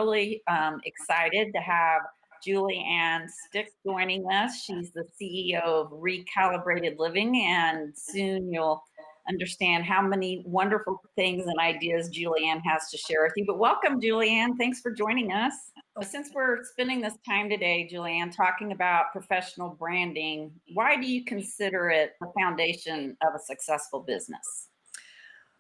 really excited to have JuliAnn Stitick joining us. She's the CEO of Recalibrated Living, and soon you'll understand how many wonderful things and ideas JuliAnn has to share with you. But welcome, JuliAnn. Thanks for joining us. Since we're spending this time today, JuliAnn, talking about professional branding, why do you consider it the foundation of a successful business?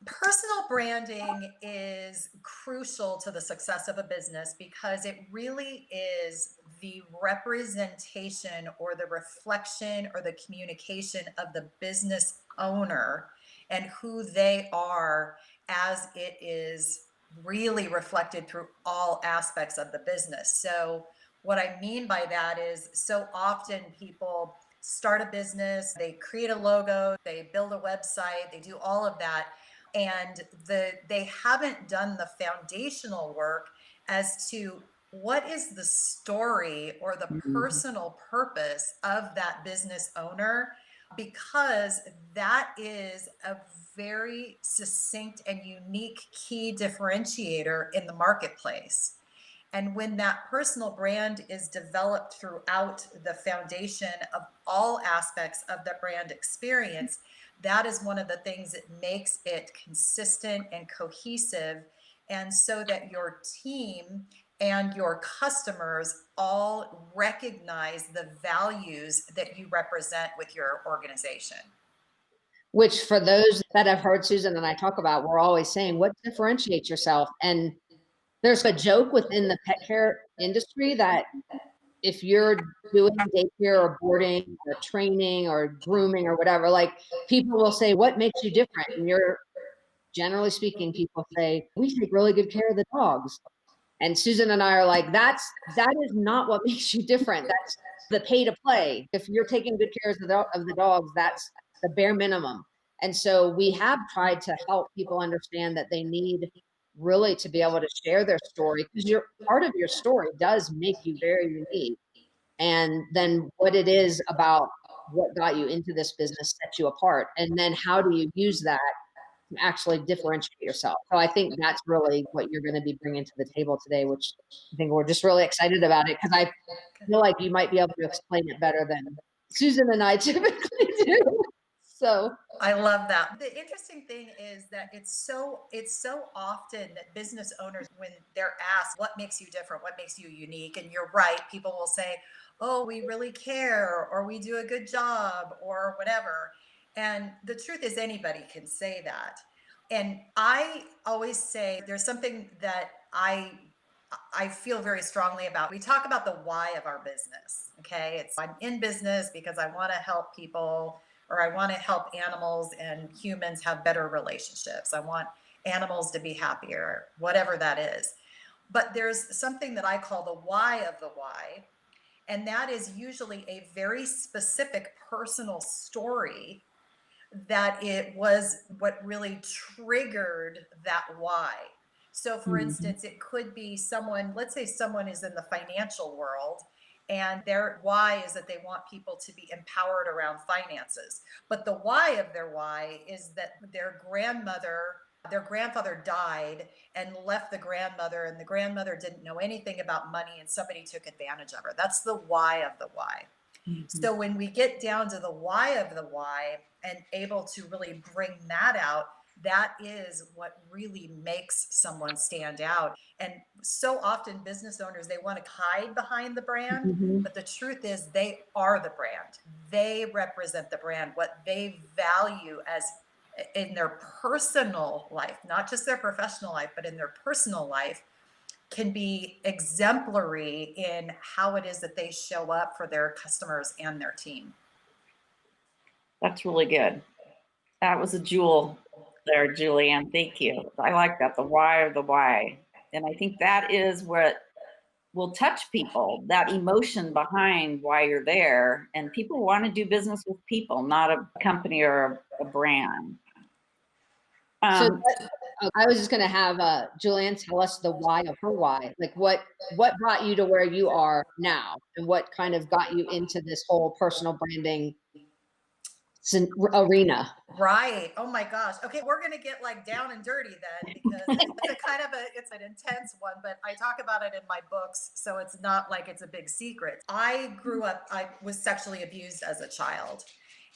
Personal branding is crucial to the success of a business because it really is the representation or the reflection or the communication of the business owner and who they are as it is really reflected through all aspects of the business. So, what I mean by that is so often people start a business, they create a logo, they build a website, they do all of that, and they haven't done the foundational work as to what is the story or the personal purpose of that business owner, because that is a very succinct and unique key differentiator in the marketplace. And when that personal brand is developed throughout the foundation of all aspects of the brand experience, that is one of the things that makes it consistent and cohesive. And so that your team and your customers all recognize the values that you represent with your organization. Which, for those that have heard Susan and I talk about, we're always saying, what differentiates yourself? And there's a joke within the pet care industry that if you're doing daycare or boarding or training or grooming or whatever, like, people will say, what makes you different? And you're, generally speaking, people say, we take really good care of the dogs. And Susan and I are like, that is not what makes you different. That's the pay to play. If you're taking good care of the dogs, that's the bare minimum. And so we have tried to help people understand that they need really to be able to share their story, because your part of your story does make you very unique. And then what it is about what got you into this business sets you apart. And then how do you use that to actually differentiate yourself? So I think that's really what you're going to be bringing to the table today, which I think we're just really excited about it, because I feel like you might be able to explain it better than Susan and I typically do. So I love that. The interesting thing is that it's so often that business owners, when they're asked what makes you different, what makes you unique, and you're right, people will say, oh, we really care, or we do a good job, or whatever. And the truth is, anybody can say that. And I always say there's something that I feel very strongly about. We talk about the why of our business. Okay. It's, I'm in business because I want to help people, or I want to help animals and humans have better relationships. I want animals to be happier, whatever that is. But there's something that I call the why of the why. And that is usually a very specific personal story that it was what really triggered that why. So, for instance, it could be someone, let's say someone is in the financial world, and their why is that they want people to be empowered around finances. But the why of their why is that their grandfather died and left the grandmother, and the grandmother didn't know anything about money, and somebody took advantage of her. That's the why of the why. So when we get down to the why of the why and able to really bring that out, that is what really makes someone stand out. And so often business owners, they want to hide behind the brand, but the truth is they are the brand. They represent the brand, what they value as in their personal life, not just their professional life, but in their personal life, can be exemplary in how it is that they show up for their customers and their team. That's really good. That was a jewel there, JuliAnn. Thank you. I like that, the why of the why. And I think that is what will touch people, that emotion behind why you're there. And people want to do business with people, not a company or a brand. So I was just going to have JuliAnn tell us the why of her why. Like, what brought you to where you are now, and what kind of got you into this whole personal branding arena. Right. Oh my gosh. Okay, we're gonna get like down and dirty then, because it's a kind of it's an intense one, but I talk about it in my books, so it's not like it's a big secret. I grew up, I was sexually abused as a child,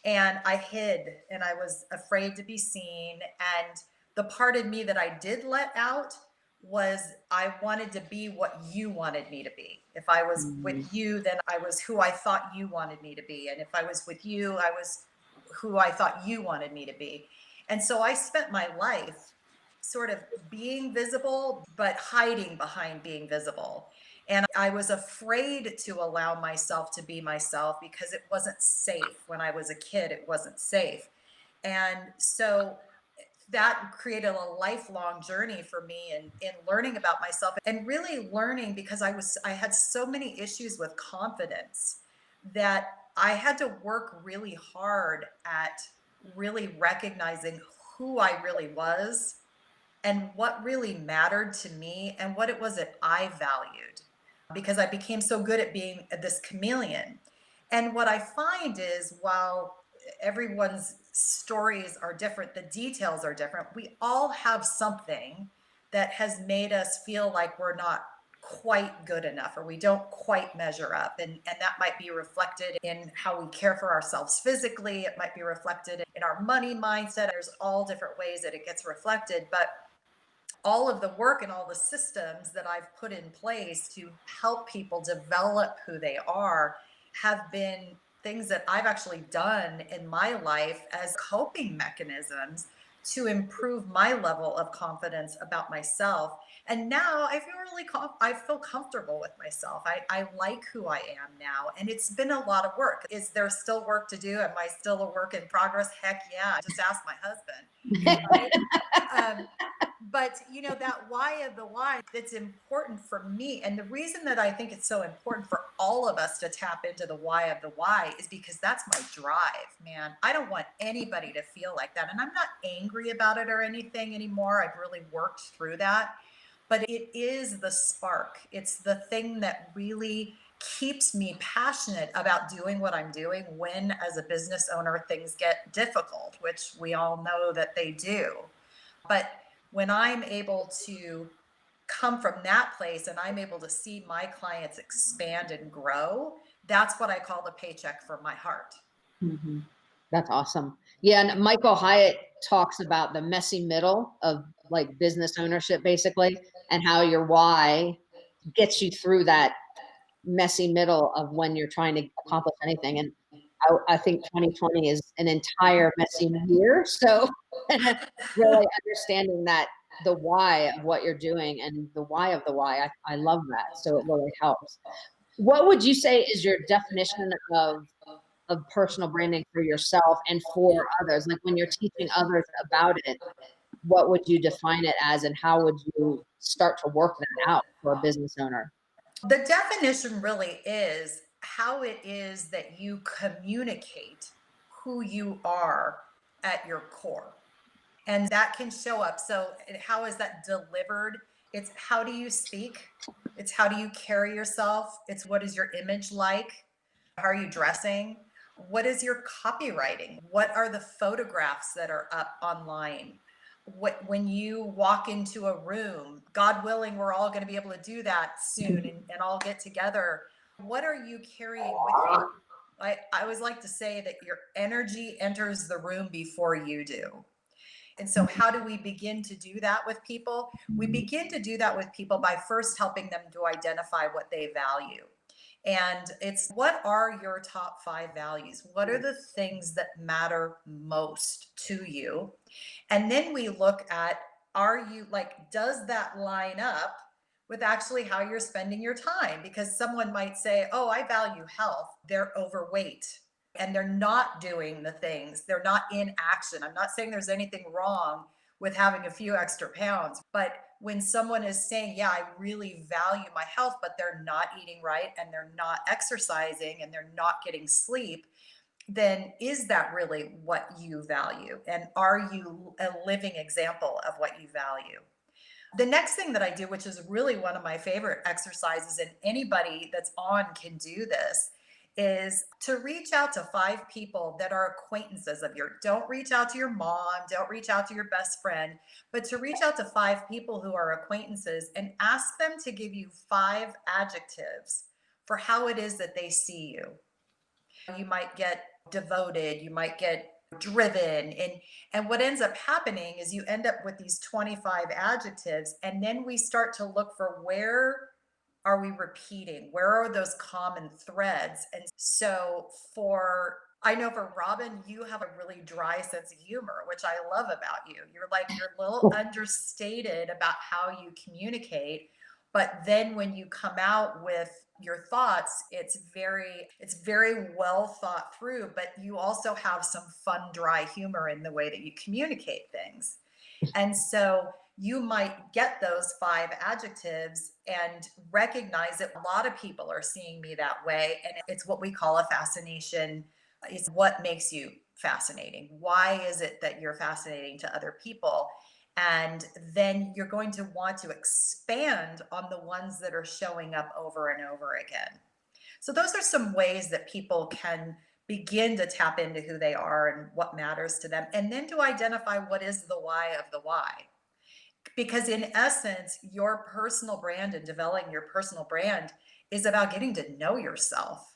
and I hid, and I was afraid to be seen. And the part of me that I did let out was I wanted to be what you wanted me to be. If I was with you, then I was who I thought you wanted me to be. And if I was with you, I was who I thought you wanted me to be. And so I spent my life sort of being visible, but hiding behind being visible. And I was afraid to allow myself to be myself because it wasn't safe. When I was a kid, it wasn't safe. And so that created a lifelong journey for me in learning about myself, and really learning, because I had so many issues with confidence that I had to work really hard at really recognizing who I really was and what really mattered to me and what it was that I valued, because I became so good at being this chameleon. And what I find is, while everyone's stories are different, the details are different, we all have something that has made us feel like we're not quite good enough, or we don't quite measure up. And that might be reflected in how we care for ourselves physically. It might be reflected in our money mindset. There's all different ways that it gets reflected. But all of the work and all the systems that I've put in place to help people develop who they are have been things that I've actually done in my life as coping mechanisms to improve my level of confidence about myself. And now I feel really I feel comfortable with myself. I like who I am now, and it's been a lot of work. Is there still work to do? Am I still a work in progress? Heck yeah! Just ask my husband. Right? But that why of the why, that's important for me. And the reason that I think it's so important for all of us to tap into the why of the why is because that's my drive, man. I don't want anybody to feel like that. And I'm not angry about it or anything anymore. I've really worked through that. But it is the spark. It's the thing that really keeps me passionate about doing what I'm doing when, as a business owner, things get difficult, which we all know that they do. But when I'm able to come from that place and I'm able to see my clients expand and grow, that's what I call the paycheck for my heart. Mm-hmm. That's awesome. Yeah. And Michael Hyatt talks about the messy middle of like business ownership, basically, and how your why gets you through that messy middle of when you're trying to accomplish anything. And I think 2020 is an entire messy year. So really understanding that the why of what you're doing and the why of the why, I love that. So it really helps. What would you say is your definition of personal branding for yourself and for others? Like when you're teaching others about it, what would you define it as, and how would you start to work that out for a business owner? The definition really is how it is that you communicate who you are at your core. And that can show up. So, how is that delivered? It's how do you speak? It's how do you carry yourself? It's what is your image like? How are you dressing? What is your copywriting? What are the photographs that are up online? When you walk into a room, God willing, we're all going to be able to do that soon and all get together. What are you carrying with you? I always like to say that your energy enters the room before you do. And so, how do we begin to do that with people? We begin to do that with people by first helping them to identify what they value. And it's, what are your top 5 values? What are the things that matter most to you? And then we look at, are you like, does that line up with actually how you're spending your time? Because someone might say, oh, I value health. They're overweight and they're not doing the things, they're not in action. I'm not saying there's anything wrong with having a few extra pounds, but when someone is saying, yeah, I really value my health, but they're not eating right and they're not exercising and they're not getting sleep, then is that really what you value? And are you a living example of what you value? The next thing that I do, which is really one of my favorite exercises, and anybody that's on can do this, is to reach out to 5 people that are acquaintances of yours. Don't reach out to your mom, don't reach out to your best friend, but to reach out to 5 people who are acquaintances and ask them to give you 5 adjectives for how it is that they see you. You might get devoted, you might get driven, and what ends up happening is you end up with these 25 adjectives, and then we start to look for where are we repeating, where are those common threads. And so I know for Robin, you have a really dry sense of humor, which I love about you. You're a little understated about how you communicate, but then when you come out with your thoughts, it's very well thought through, but you also have some fun, dry humor in the way that you communicate things. And so you might get those 5 adjectives and recognize that a lot of people are seeing me that way. And it's what we call a fascination. It's what makes you fascinating. Why is it that you're fascinating to other people? And then you're going to want to expand on the ones that are showing up over and over again. So those are some ways that people can begin to tap into who they are and what matters to them, and then to identify what is the why of the why. Because in essence, your personal brand and developing your personal brand is about getting to know yourself,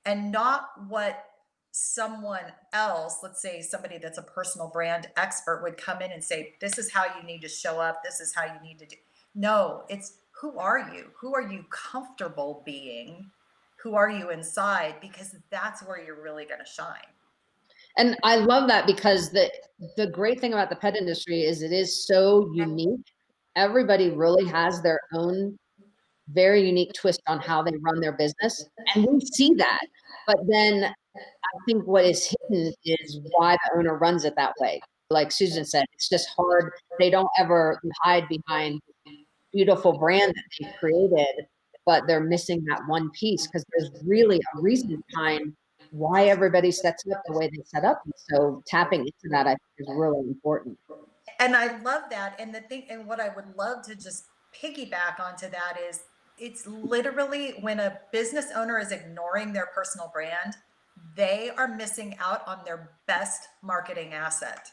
and not what someone else, let's say somebody that's a personal brand expert, would come in and say, this is how you need to show up, this is how you need to do. No, it's who are you? Who are you comfortable being? Who are you inside? Because that's where you're really going to shine. And I love that, because the great thing about the pet industry is it is so unique. Everybody really has their own very unique twist on how they run their business. And we see that. But then I think what is hidden is why the owner runs it that way. Like Susan said, it's just hard. They don't ever hide behind beautiful brand that they've created, but they're missing that one piece, because there's really a reason behind why everybody sets up the way they set up. So tapping into that, I think, is really important. And I love that. And what I would love to just piggyback onto that is, it's literally when a business owner is ignoring their personal brand, they are missing out on their best marketing asset.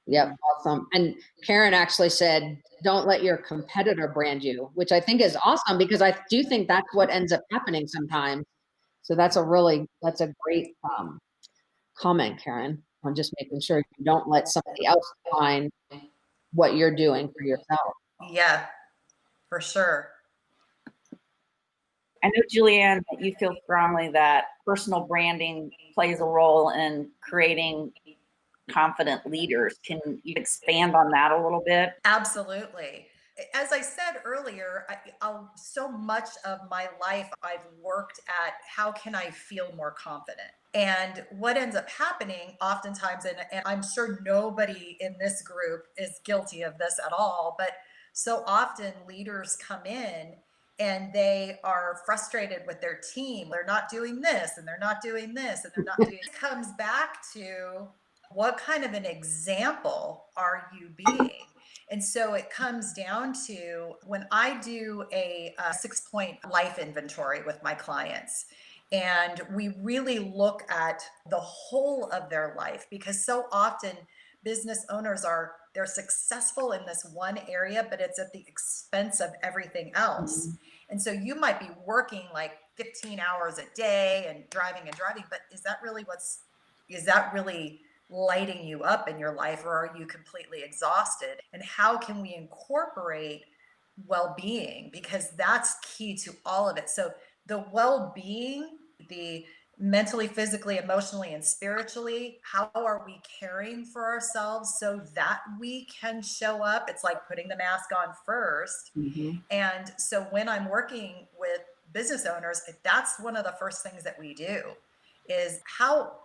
Yep, awesome. And Karen actually said, don't let your competitor brand you, which I think is awesome, because I do think that's what ends up happening sometimes. So that's a great comment, Karen, on just making sure you don't let somebody else define what you're doing for yourself. Yeah, for sure. I know, JuliAnn, that you feel strongly that personal branding plays a role in creating confident leaders. Can you expand on that a little bit? Absolutely. As I said earlier, so much of my life I've worked at how can I feel more confident? And what ends up happening oftentimes, and I'm sure nobody in this group is guilty of this at all, but so often leaders come in and they are frustrated with their team. They're not doing this, and they're not doing this, and they're not doing it. Comes back to, what kind of an example are you being? And so it comes down to, when I do a 6-point life inventory with my clients, and we really look at the whole of their life, because so often business owners they're successful in this one area, but it's at the expense of everything else. Mm-hmm. And so you might be working like 15 hours a day and driving, but is that really lighting you up in your life, or are you completely exhausted? And how can we incorporate well-being? Because that's key to all of it. So the well-being, the mentally, physically, emotionally, and spiritually, how are we caring for ourselves so that we can show up? It's like putting the mask on first. Mm-hmm. And so when I'm working with business owners, that's one of the first things that we do is,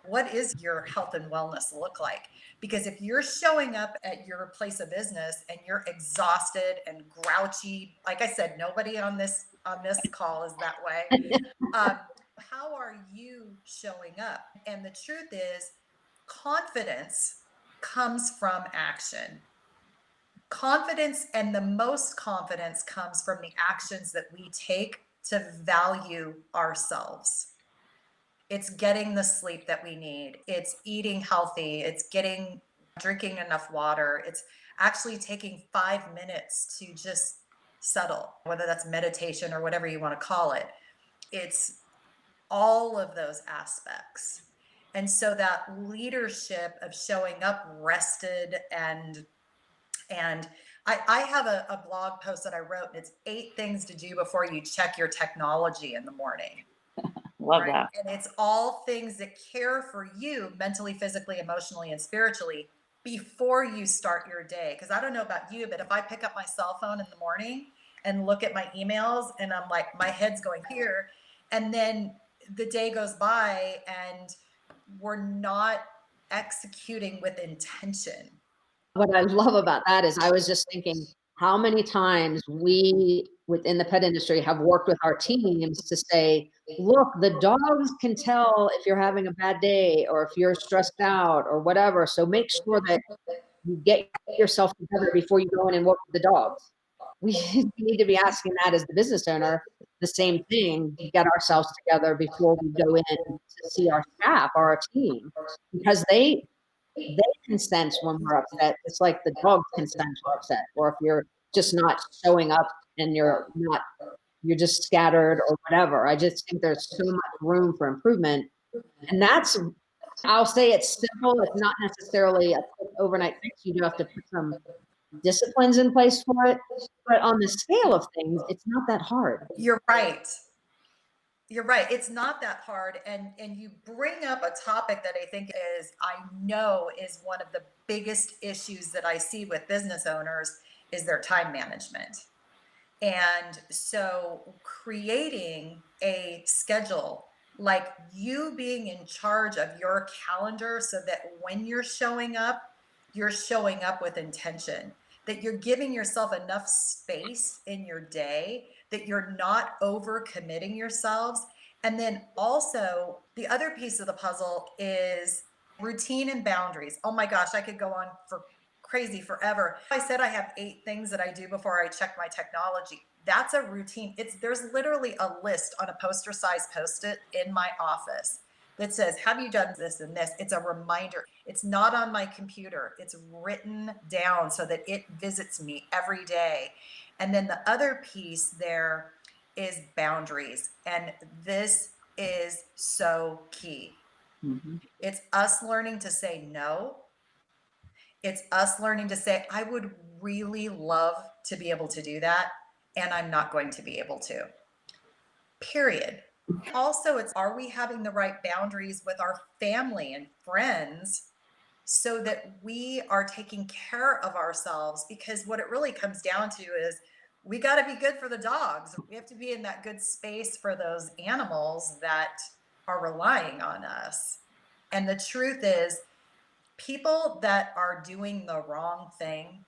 what is your health and wellness look like? Because if you're showing up at your place of business and you're exhausted and grouchy, like I said, nobody on this call is that way. How are you showing up? And the truth is, confidence comes from action. Confidence, and the most confidence, comes from the actions that we take to value ourselves. It's getting the sleep that we need. It's eating healthy. It's drinking enough water. It's actually taking 5 minutes to just settle, whether that's meditation or whatever you want to call it. It's all of those aspects. And so that leadership of showing up rested and I have a blog post that I wrote, and it's 8 things to do before you check your technology in the morning. Love Right? that. And it's all things that care for you mentally, physically, emotionally, and spiritually before you start your day. Because I don't know about you, but if I pick up my cell phone in the morning and look at my emails and I'm like, my head's going here, and then the day goes by and we're not executing with intention. What I love about that is I was just thinking how many times we within the pet industry have worked with our teams to say, look, the dogs can tell if you're having a bad day or if you're stressed out or whatever. So make sure that you get yourself together before you go in and work with the dogs. We need to be asking that as the business owner, the same thing, to get ourselves together before we go in to see our staff or our team, because they can sense when we're upset. It's like the dogs can sense we're upset, or if you're just not showing up and you're just scattered or whatever. I just think there's so much room for improvement. And I'll say it's simple. It's not necessarily a quick overnight fix. You do have to put some disciplines in place for it. But on the scale of things, it's not that hard. You're right. You're right. It's not that hard. And you bring up a topic that I know is one of the biggest issues that I see with business owners is their time management. And so creating a schedule, like you being in charge of your calendar so that when you're showing up with intention, that you're giving yourself enough space in your day, that you're not over committing yourselves. And then also the other piece of the puzzle is routine and boundaries. Oh my gosh, I could go on for crazy forever. I said I have 8 things that I do before I check my technology. That's a routine. There's literally a list on a poster size Post-it in my office that says, have you done this and this? It's a reminder. It's not on my computer. It's written down so that it visits me every day. And then the other piece there is boundaries. And this is so key. Mm-hmm. It's us learning to say no. It's us learning to say, I would really love to be able to do that, and I'm not going to be able to. Period. Also, are we having the right boundaries with our family and friends so that we are taking care of ourselves? Because what it really comes down to is we got to be good for the dogs. We have to be in that good space for those animals that are relying on us. And the truth is, people that are doing the wrong thing,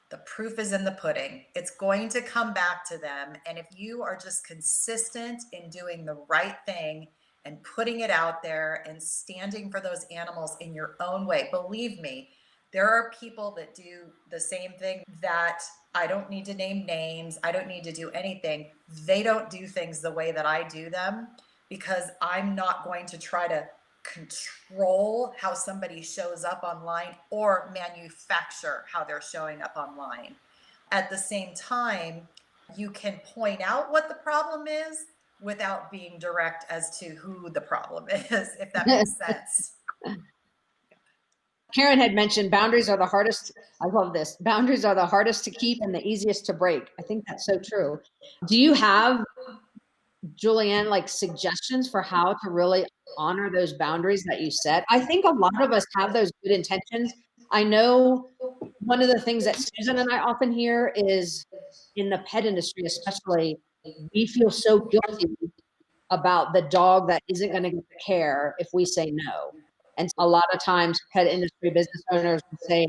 the proof is in the pudding. It's going to come back to them. And if you are just consistent in doing the right thing and putting it out there and standing for those animals in your own way, believe me, there are people that do the same thing that I don't need to name names. I don't need to do anything. They don't do things the way that I do them because I'm not going to try to control how somebody shows up online or manufacture how they're showing up online. At the same time, you can point out what the problem is without being direct as to who the problem is, if that makes sense. Karen had mentioned boundaries are the hardest. I love this. Boundaries are the hardest to keep and the easiest to break. I think that's so true. Do you have, JuliAnn, like suggestions for how to really honor those boundaries that you set? I think a lot of us have those good intentions. I know one of the things that Susan and I often hear is in the pet industry, especially, we feel so guilty about the dog that isn't going to get the care if we say no. And a lot of times pet industry business owners will say,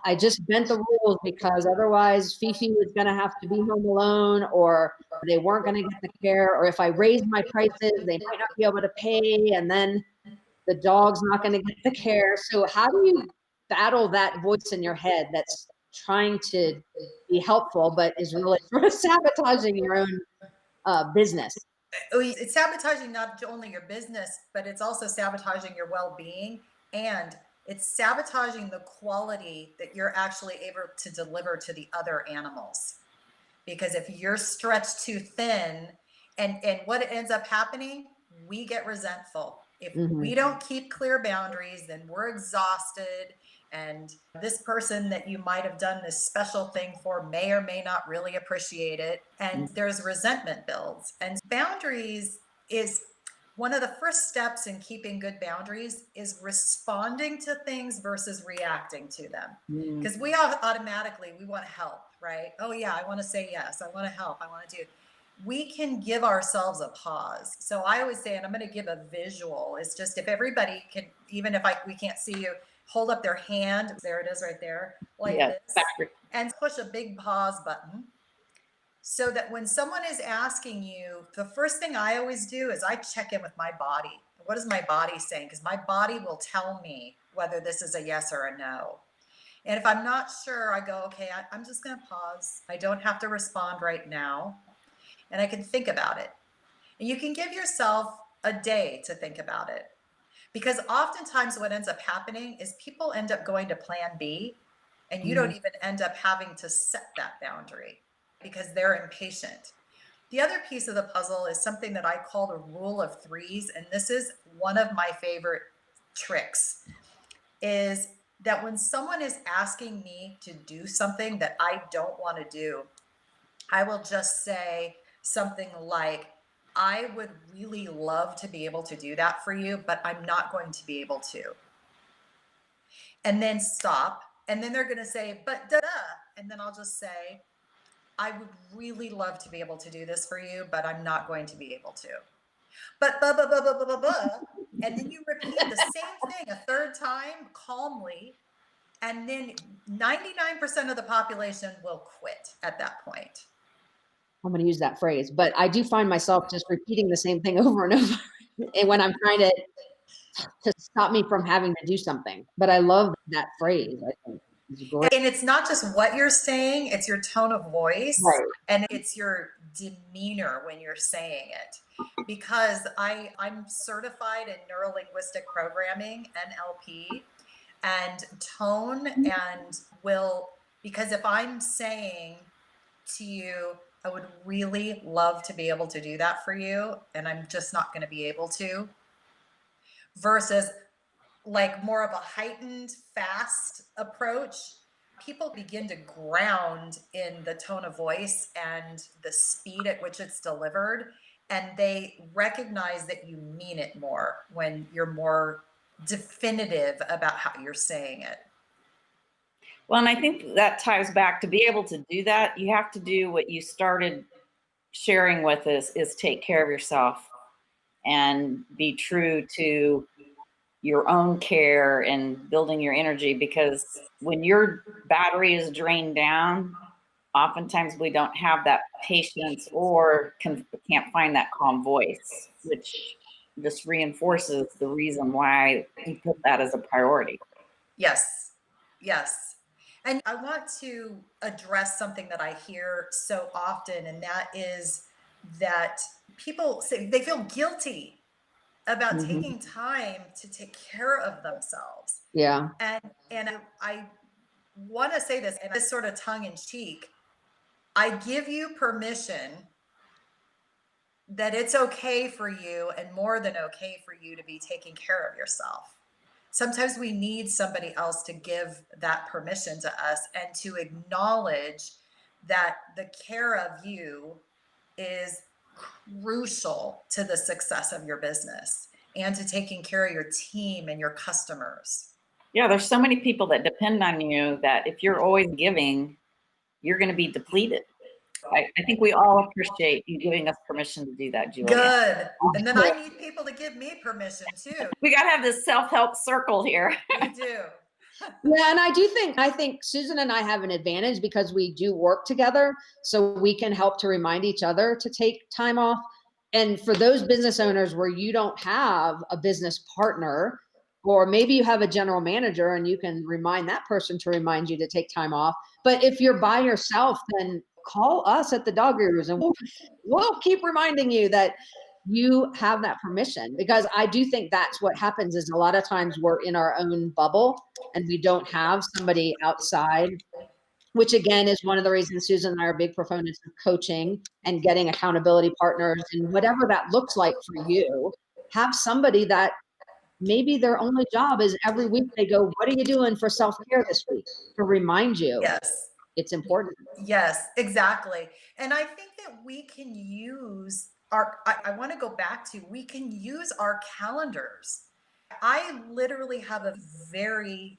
I just bent the rules because otherwise Fifi was going to have to be home alone, or they weren't going to get the care, or if I raise my prices, they might not be able to pay, and then the dog's not going to get the care. So how do you battle that voice in your head that's trying to be helpful, but is really sort of sabotaging your own business? It's sabotaging not only your business, but it's also sabotaging your well-being, and it's sabotaging the quality that you're actually able to deliver to the other animals. Because if you're stretched too thin, and what ends up happening, we get resentful. If we don't keep clear boundaries, then we're exhausted, and this person that you might have done this special thing for may or may not really appreciate it, and there's resentment builds. And boundaries is one of the first steps in keeping good boundaries is responding to things versus reacting to them. Because we all automatically, we want to help, right? Oh yeah, I want to say yes, I want to help, I want to do. We can give ourselves a pause. So I always say, and I'm going to give a visual, it's just if everybody can, even if we can't see you, hold up their hand, there it is right there, like this, and push a big pause button. So that when someone is asking you, the first thing I always do is I check in with my body. What is my body saying? Because my body will tell me whether this is a yes or a no. And if I'm not sure, I go, okay, I'm just going to pause. I don't have to respond right now. And I can think about it. And you can give yourself a day to think about it. Because oftentimes what ends up happening is people end up going to plan B, and you don't even end up having to set that boundary because they're impatient. The other piece of the puzzle is something that I call the rule of threes. And this is one of my favorite tricks, is that when someone is asking me to do something that I don't want to do, I will just say something like, I would really love to be able to do that for you, but I'm not going to be able to. And then stop. And then they're going to say, but da-da. And then I'll just say, I would really love to be able to do this for you, but I'm not going to be able to. But blah, blah, blah, blah, blah, blah, blah. And then you repeat the same thing a third time calmly. And then 99% of the population will quit at that point. I'm going to use that phrase, but I do find myself just repeating the same thing over and over and when I'm trying to stop me from having to do something. But I love that phrase. I think it's great. And it's not just what you're saying, it's your tone of voice, right. And it's your demeanor when you're saying it. Because I'm certified in neuro-linguistic programming, NLP, and tone and will, because if I'm saying to you, I would really love to be able to do that for you, and I'm just not going to be able to, versus like more of a heightened, fast approach, people begin to ground in the tone of voice and the speed at which it's delivered. And they recognize that you mean it more when you're more definitive about how you're saying it. Well, and I think that ties back to be able to do that. You have to do what you started sharing with us, is take care of yourself and be true to your own care and building your energy. Because when your battery is drained down, oftentimes we don't have that patience or can't find that calm voice, which just reinforces the reason why you put that as a priority. Yes, yes. And I want to address something that I hear so often, and that is that people say they feel guilty about taking time to take care of themselves. Yeah. And I want to say this, and this sort of tongue in cheek, I give you permission that it's okay for you, and more than okay for you, to be taking care of yourself. Sometimes we need somebody else to give that permission to us and to acknowledge that the care of you is crucial to the success of your business and to taking care of your team and your customers. Yeah, there's so many people that depend on you that if you're always giving, you're going to be depleted. I think we all appreciate you giving us permission to do that, Julia. Good. And then I need people to give me permission too. We got to have this self-help circle here. We do. Yeah, and I think Susan and I have an advantage because we do work together, so we can help to remind each other to take time off. And for those business owners where you don't have a business partner, or maybe you have a general manager and you can remind that person to remind you to take time off. But if you're by yourself, then call us at the Dog Gurus and we'll keep reminding you that you have that permission, because I do think that's what happens is a lot of times we're in our own bubble and we don't have somebody outside, which again is one of the reasons Susan and I are big proponents of coaching and getting accountability partners, and whatever that looks like for you, have somebody that maybe their only job is every week they go, what are you doing for self-care this week? To remind you Yes. it's important. Yes, exactly. And I think that we can use I want to go back to, we can use our calendars. I literally have a very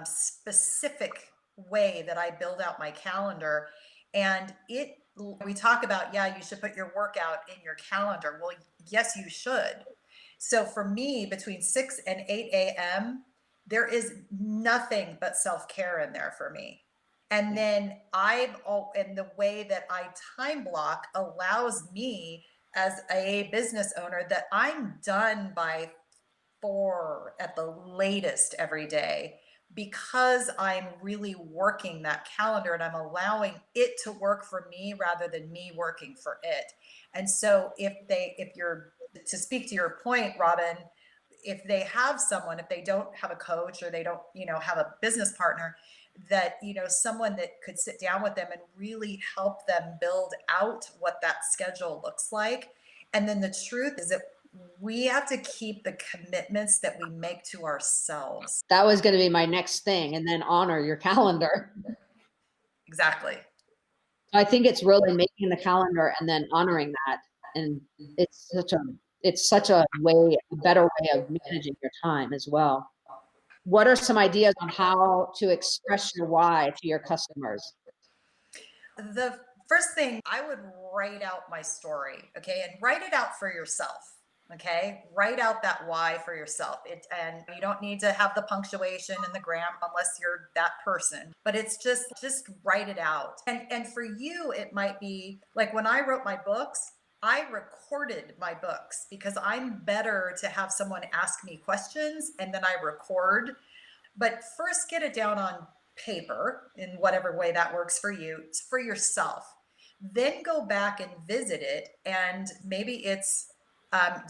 specific way that I build out my calendar. And we talk about, yeah, you should put your workout in your calendar. Well, yes, you should. So for me, between 6 and 8 a.m., there is nothing but self-care in there for me. And then and the way that I time block allows me as a business owner that I'm done by 4 at the latest every day, because I'm really working that calendar and I'm allowing it to work for me rather than me working for it. And so if you're, to speak to your point, Robin, if they have someone, if they don't have a coach or they don't, have a business partner, that, someone that could sit down with them and really help them build out what that schedule looks like. And then the truth is that we have to keep the commitments that we make to ourselves. That was going to be my next thing, and then honor your calendar. Exactly. I think it's really making the calendar and then honoring that. And it's such a better way of managing your time as well. What are some ideas on how to express your why to your customers? The first thing, I would write out my story, okay? And write it out for yourself. Okay, write out that why for yourself. And you don't need to have the punctuation and the grammar unless you're that person. But it's just write it out. And for you, it might be like when I wrote my books, I recorded my books because I'm better to have someone ask me questions and then I record. But first, get it down on paper in whatever way that works for you. It's for yourself. Then go back and visit it, and maybe it's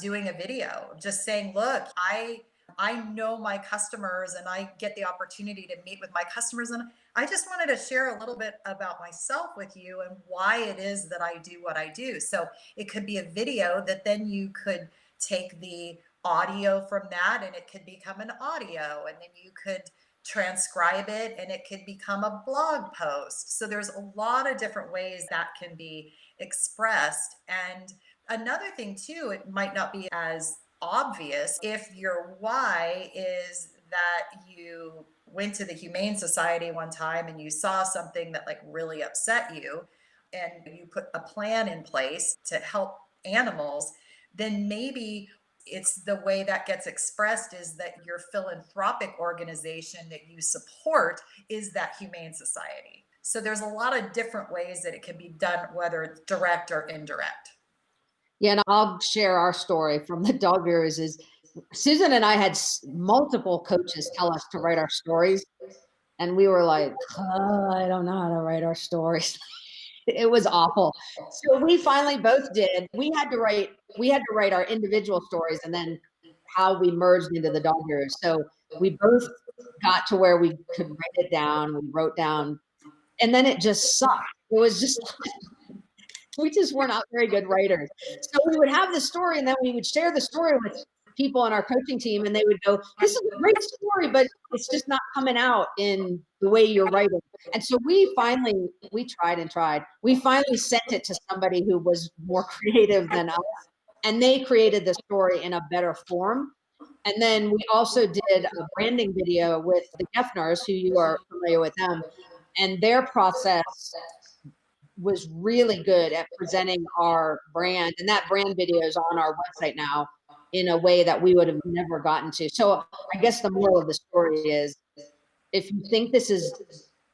doing a video, just saying, look, I know my customers and I get the opportunity to meet with my customers. And I just wanted to share a little bit about myself with you and why it is that I do what I do. So it could be a video that then you could take the audio from that and it could become an audio, and then you could transcribe it and it could become a blog post. So there's a lot of different ways that can be expressed. And another thing too, it might not be as obvious if your why is that you went to the Humane Society one time and you saw something that like really upset you and you put a plan in place to help animals, then maybe it's the way that gets expressed is that your philanthropic organization that you support is that Humane Society. So there's a lot of different ways that it can be done, whether it's direct or indirect. Yeah, and I'll share our story from the dog bureaus. Is Susan and I had multiple coaches tell us to write our stories, and we were like, I don't know how to write our stories. It was awful. So we finally both did. We had to write our individual stories and then how we merged into the dog bureaus. So we both got to where we could write it down. We wrote down, and then it just sucked. It was just we just were not very good writers. So we would have the story and then we would share the story with people on our coaching team and they would go, this is a great story, but it's just not coming out in the way you're writing. And so we tried and tried. We finally sent it to somebody who was more creative than us, and they created the story in a better form. And then we also did a branding video with the Geffners, who you are familiar with them, and their process was really good at presenting our brand, and that brand video is on our website now in a way that we would have never gotten to. So I guess the moral of the story is, if you think this is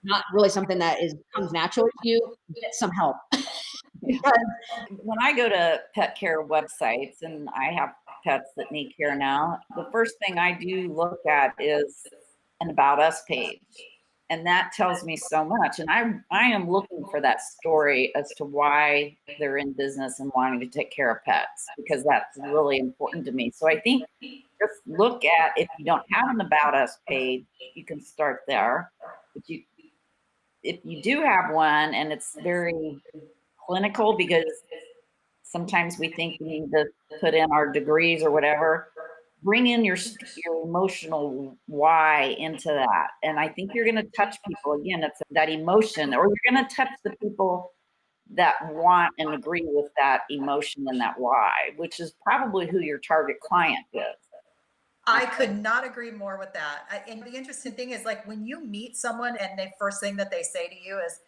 not really something that comes naturally to you, get some help. Because when I go to pet care websites, and I have pets that need care now, the first thing I do look at is an About Us page. And that tells me so much. And I am looking for that story as to why they're in business and wanting to take care of pets, because that's really important to me. So I think just look at, if you don't have an About Us page, you can start there. But if you do have one and it's very clinical, because sometimes we think we need to put in our degrees or whatever, bring in your emotional why into that. And I think you're going to touch people. Again, it's that emotion, or you're going to touch the people that want and agree with that emotion and that why, which is probably who your target client is. I could not agree more with that. And the interesting thing is, like, when you meet someone and the first thing that they say to you is,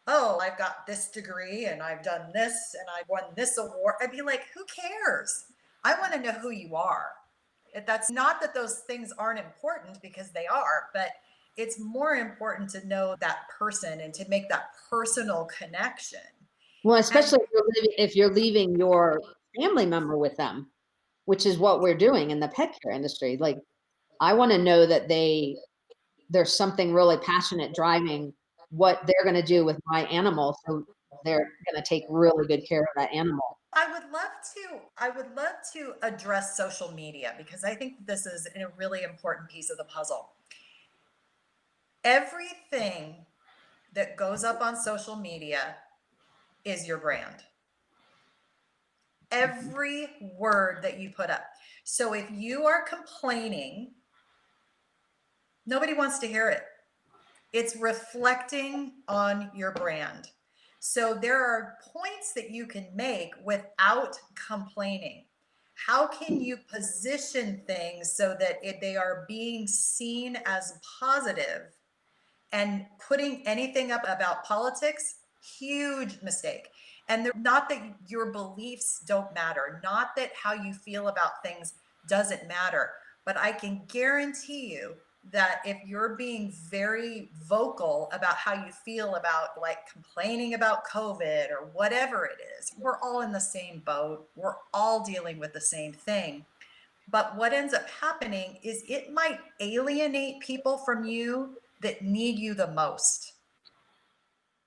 oh, I've got this degree and I've done this and I won this award, I'd be like, who cares? I want to know who you are. That's not that those things aren't important, because they are, but it's more important to know that person and to make that personal connection. Well, especially if you're leaving your family member with them, which is what we're doing in the pet care industry. Like, I want to know that there's something really passionate driving what they're going to do with my animal. So they're going to take really good care of that animal. I would love to address social media, because I think this is a really important piece of the puzzle. Everything that goes up on social media is your brand. Every word that you put up. So if you are complaining, nobody wants to hear it. It's reflecting on your brand. So there are points that you can make without complaining. How can you position things so that they are being seen as positive? And putting anything up about politics, huge mistake. And not that your beliefs don't matter, not that how you feel about things doesn't matter, but I can guarantee you that if you're being very vocal about how you feel about, like, complaining about COVID or whatever it is, we're all in the same boat. We're all dealing with the same thing. But what ends up happening is it might alienate people from you that need you the most.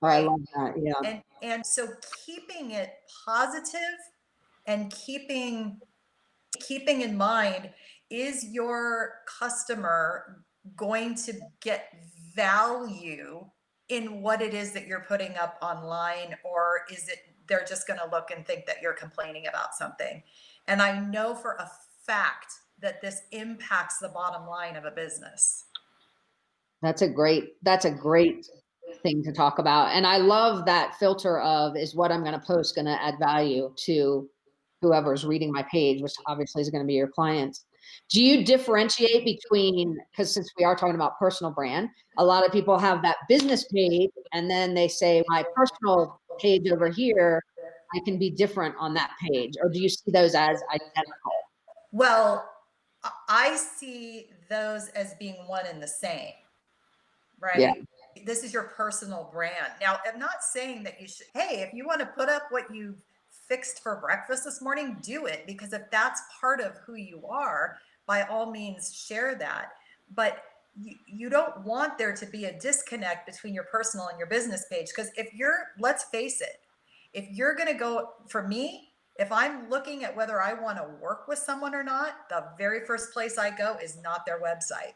Right? I love that. Yeah. And so keeping it positive and keeping in mind, is your customer going to get value in what it is that you're putting up online, or is it they're just going to look and think that you're complaining about something? And I know for a fact that this impacts the bottom line of a business. That's a great thing to talk about. And I love that filter of, is what I'm going to post going to add value to whoever's reading my page, which obviously is going to be your clients. Do you differentiate between, because since we are talking about personal brand, a lot of people have that business page and then they say, my personal page over here, I can be different on that page? Or do you see those as identical? Well, I see those as being one and the same, right? Yeah. This is your personal brand. Now, I'm not saying that you should, hey, if you want to put up what you fixed for breakfast this morning, do it, because if that's part of who you are, by all means share that. But you don't want there to be a disconnect between your personal and your business page, because let's face it, if you're going to go, for me, if I'm looking at whether I want to work with someone or not, the very first place I go is not their website.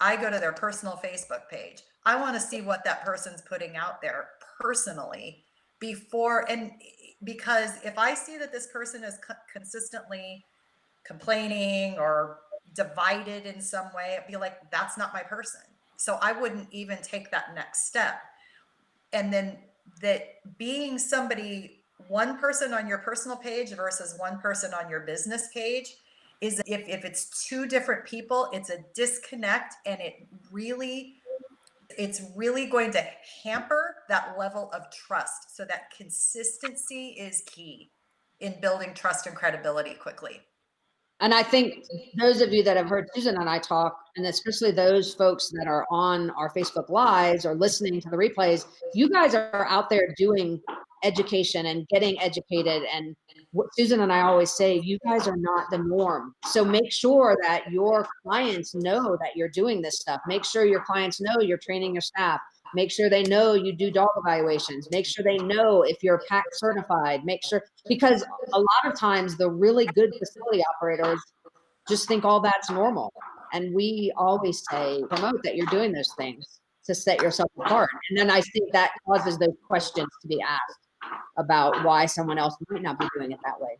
I go to their personal Facebook page. I want to see what that person's putting out there personally because if I see that this person is consistently complaining or divided in some way, I'd be like, that's not my person. So I wouldn't even take that next step. And then that being somebody, one person on your personal page versus one person on your business page, is if it's two different people, it's a disconnect, and it's really going to hamper that level of trust. So that consistency is key in building trust and credibility quickly. And I think those of you that have heard Susan and I talk, and especially those folks that are on our Facebook Lives or listening to the replays, you guys are out there doing education and getting educated. And what Susan and I always say, you guys are not the norm. So make sure that your clients know that you're doing this stuff. Make sure your clients know you're training your staff. Make sure they know you do dog evaluations. Make sure they know if you're PAC certified. Make sure, because a lot of times the really good facility operators just think all that's normal. And we always say, promote that you're doing those things to set yourself apart. And then I think that causes those questions to be asked about why someone else might not be doing it that way.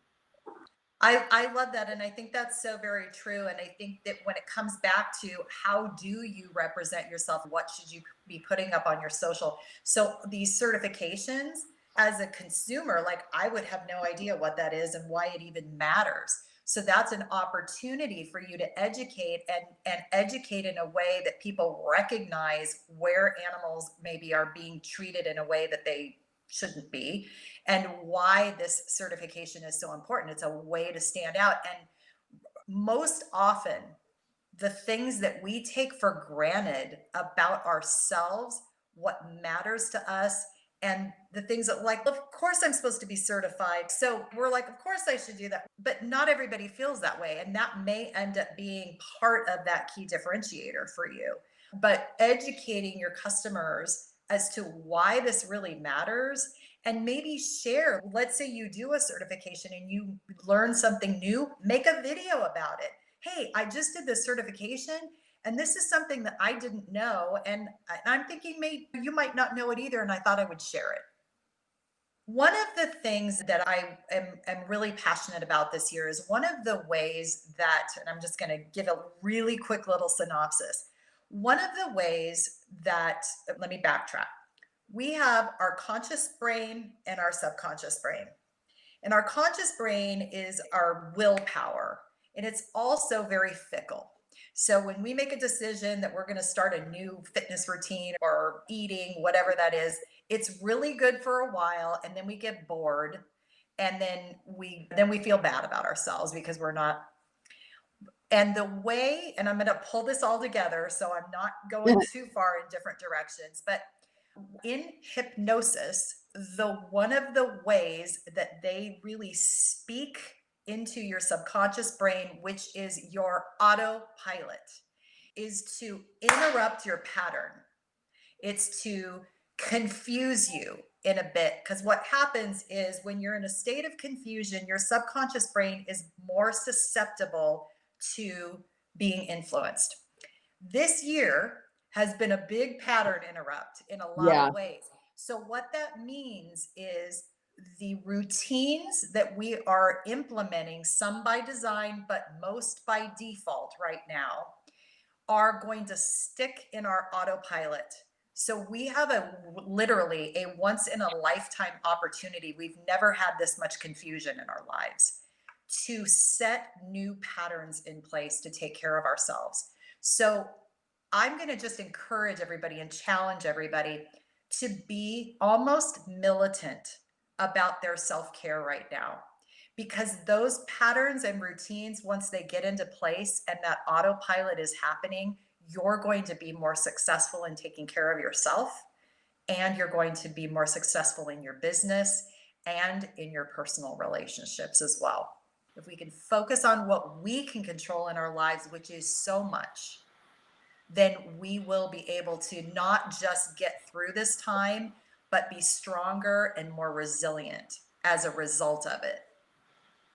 I love that. And I think that's so very true. And I think that when it comes back to how do you represent yourself, what should you be putting up on your social? So these certifications, as a consumer, like I would have no idea what that is and why it even matters. So that's an opportunity for you to educate and educate in a way that people recognize where animals maybe are being treated in a way that they shouldn't be, and why this certification is so important. It's a way to stand out. And most often, the things that we take for granted about ourselves, what matters to us, and the things that, like, of course I'm supposed to be certified. So we're like, of course I should do that. But not everybody feels that way. And that may end up being part of that key differentiator for you. But educating your customers as to why this really matters, and maybe share. Let's say you do a certification and you learn something new, make a video about it. Hey, I just did this certification and this is something that I didn't know. And I'm thinking maybe you might not know it either. And I thought I would share it. One of the things that I am really passionate about this year is one of the ways that, and I'm just going to give a really quick little synopsis. One of the ways that, let me backtrack. We have our conscious brain and our subconscious brain. And our conscious brain is our willpower, and it's also very fickle. So when we make a decision that we're going to start a new fitness routine or eating, whatever that is, it's really good for a while, and then we get bored, and then we feel bad about ourselves because we're not. And the way, and I'm going to pull this all together so I'm not going too far in different directions, but in hypnosis, one of the ways that they really speak into your subconscious brain, which is your autopilot, is to interrupt your pattern. It's to confuse you in a bit. Because what happens is when you're in a state of confusion, your subconscious brain is more susceptible to being influenced. This year has been a big pattern interrupt in a lot of ways. So what that means is the routines that we are implementing, some by design, but most by default right now, are going to stick in our autopilot. So we have literally a once in a lifetime opportunity. We've never had this much confusion in our lives to set new patterns in place to take care of ourselves. So I'm going to just encourage everybody and challenge everybody to be almost militant about their self-care right now, because those patterns and routines, once they get into place and that autopilot is happening, you're going to be more successful in taking care of yourself, and you're going to be more successful in your business and in your personal relationships as well. If we can focus on what we can control in our lives, which is so much, then we will be able to not just get through this time, but be stronger and more resilient as a result of it.